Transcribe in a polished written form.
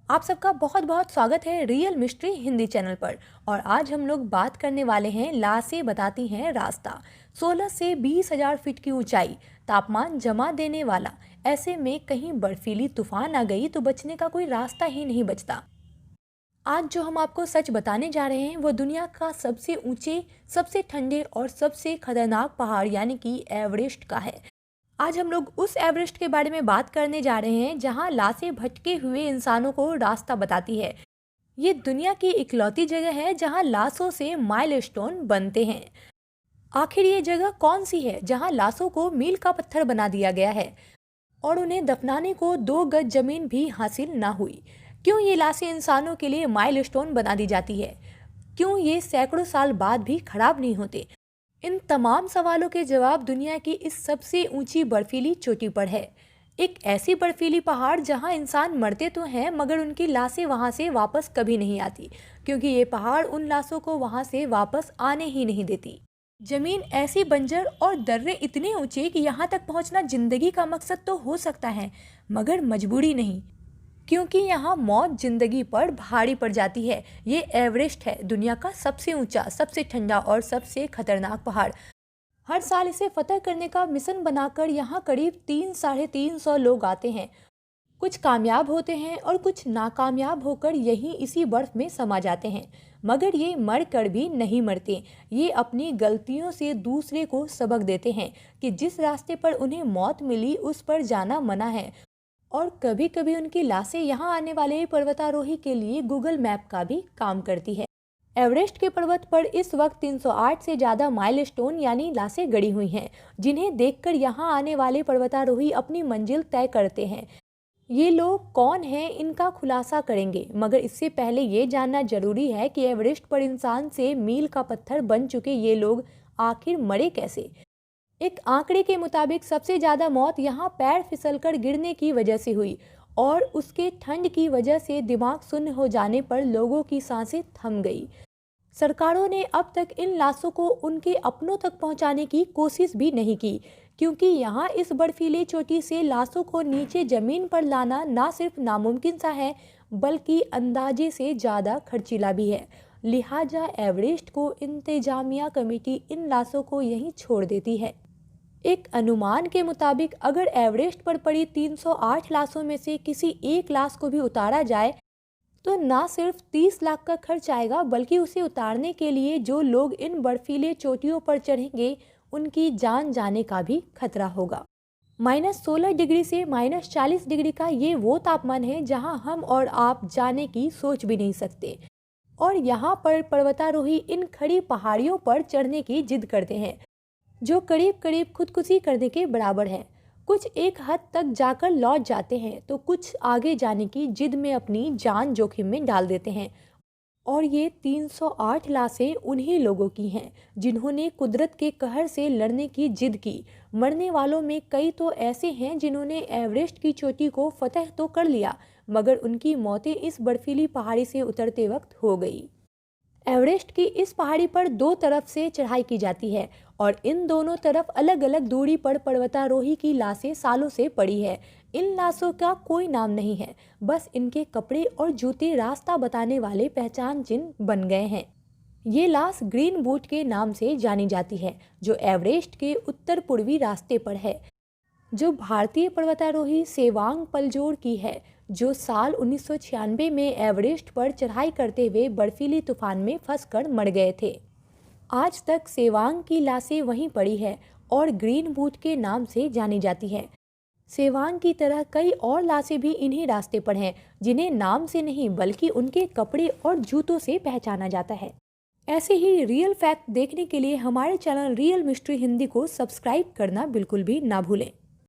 आप सबका बहुत बहुत स्वागत है रियल मिस्ट्री हिंदी चैनल पर। और आज हम लोग बात करने वाले हैं लाशें बताती हैं रास्ता। 16 से 20,000 फीट की ऊंचाई, तापमान जमा देने वाला। ऐसे में कहीं बर्फीली तूफान आ गई तो बचने का कोई रास्ता ही नहीं बचता। आज जो हम आपको सच बताने जा रहे हैं वो दुनिया का सबसे ऊंचे, सबसे ठंडे और सबसे खतरनाक पहाड़ यानी कि एवरेस्ट का है। आज हम लोग उस एवरेस्ट के बारे में बात करने जा रहे हैं जहां लाशें भटके हुए इंसानों को रास्ता बताती है। ये दुनिया की इकलौती जगह है जहां लाशों से माइलस्टोन बनते हैं। आखिर ये जगह कौन सी है जहां लाशों को मील का पत्थर बना दिया गया है और उन्हें दफनाने को 2 गज जमीन भी हासिल ना हुई? क्यों ये लाशें इंसानों के लिए माइलस्टोन बना दी जाती है? क्यों ये सैकड़ों साल बाद भी खराब नहीं होते? इन तमाम सवालों के जवाब दुनिया की इस सबसे ऊंची बर्फीली चोटी पर है। एक ऐसी बर्फीली पहाड़ जहां इंसान मरते तो हैं मगर उनकी लाशें वहां से वापस कभी नहीं आती, क्योंकि ये पहाड़ उन लाशों को वहां से वापस आने ही नहीं देती। जमीन ऐसी बंजर और दर्रे इतने ऊंचे कि यहाँ तक पहुंचना जिंदगी का मकसद तो हो सकता है मगर मजबूरी नहीं, क्योंकि यहाँ मौत जिंदगी पर भारी पड़ जाती है। ये एवरेस्ट है, दुनिया का सबसे ऊंचा, सबसे ठंडा और सबसे खतरनाक पहाड़। हर साल इसे फतह करने का मिशन बनाकर यहाँ करीब 300-350 लोग आते हैं। कुछ कामयाब होते हैं और कुछ नाकामयाब होकर यहीं इसी बर्फ में समा जाते हैं। मगर ये मर कर भी नहीं मरते। ये अपनी गलतियों से दूसरे को सबक देते हैं कि जिस रास्ते पर उन्हें मौत मिली उस पर जाना मना है। और कभी कभी उनकी लाशें यहाँ आने वाले पर्वतारोही के लिए गूगल मैप का भी काम करती है। एवरेस्ट के पर्वत पर इस वक्त 308 से ज़्यादा माइलस्टोन यानी लाशें गड़ी हुई हैं, जिन्हें देखकर यहाँ आने वाले पर्वतारोही अपनी मंजिल तय करते हैं। ये लोग कौन हैं इनका खुलासा करेंगे, मगर इससे पहले ये जानना जरूरी है कि एवरेस्ट पर इंसान से मील का पत्थर बन चुके ये लोग आखिर मरे कैसे। एक आंकड़े के मुताबिक सबसे ज़्यादा मौत यहाँ पैर फिसलकर गिरने की वजह से हुई और उसके ठंड की वजह से दिमाग सुन्न हो जाने पर लोगों की सांसें थम गई। सरकारों ने अब तक इन लाशों को उनके अपनों तक पहुंचाने की कोशिश भी नहीं की, क्योंकि यहाँ इस बर्फीली चोटी से लाशों को नीचे जमीन पर लाना ना सिर्फ नामुमकिन सा है बल्कि अंदाजे से ज़्यादा खर्चीला भी है। लिहाजा एवरेस्ट को इंतजामिया कमेटी इन लाशों को यहीं छोड़ देती है। एक अनुमान के मुताबिक अगर एवरेस्ट पर पड़ी 308 लाशों में से किसी एक लाश को भी उतारा जाए तो ना सिर्फ 30 लाख का खर्च आएगा बल्कि उसे उतारने के लिए जो लोग इन बर्फीले चोटियों पर चढ़ेंगे उनकी जान जाने का भी खतरा होगा। -16 डिग्री से -40 डिग्री का ये वो तापमान है जहां हम और आप जाने की सोच भी नहीं सकते। और यहाँ पर पर्वतारोही इन खड़ी पहाड़ियों पर चढ़ने की जिद करते हैं, जो करीब करीब खुदकुशी करने के बराबर है। कुछ एक हद तक जाकर लौट जाते हैं तो कुछ आगे जाने की जिद में अपनी जान जोखिम में डाल देते हैं। और ये 308 लाशें उन्हीं लोगों की हैं जिन्होंने कुदरत के कहर से लड़ने की जिद की। मरने वालों में कई तो ऐसे हैं जिन्होंने एवरेस्ट की चोटी को फतह तो कर लिया मगर उनकी मौतें इस बर्फीली पहाड़ी से उतरते वक्त हो गई। एवरेस्ट की इस पहाड़ी पर 2 तरफ से चढ़ाई की जाती है और इन दोनों तरफ अलग अलग दूरी पर पर्वतारोही की लाशें सालों से पड़ी है। इन लाशों का कोई नाम नहीं है, बस इनके कपड़े और जूते रास्ता बताने वाले पहचान चिन्ह बन गए हैं। ये लाश ग्रीन बूट के नाम से जानी जाती है, जो एवरेस्ट के उत्तर पूर्वी रास्ते पर है, जो भारतीय पर्वतारोही सेवांग पलजोर की है, जो साल 1996 में एवरेस्ट पर चढ़ाई करते हुए बर्फीली तूफान में फंसकर मर गए थे। आज तक सेवांग की लाशें वहीं पड़ी है और ग्रीन बूट के नाम से जानी जाती है। सेवांग की तरह कई और लाशें भी इन्हीं रास्ते पर हैं, जिन्हें नाम से नहीं बल्कि उनके कपड़े और जूतों से पहचाना जाता है। ऐसे ही रियल फैक्ट देखने के लिए हमारे चैनल रियल मिस्ट्री हिंदी को सब्सक्राइब करना बिल्कुल भी ना भूलें।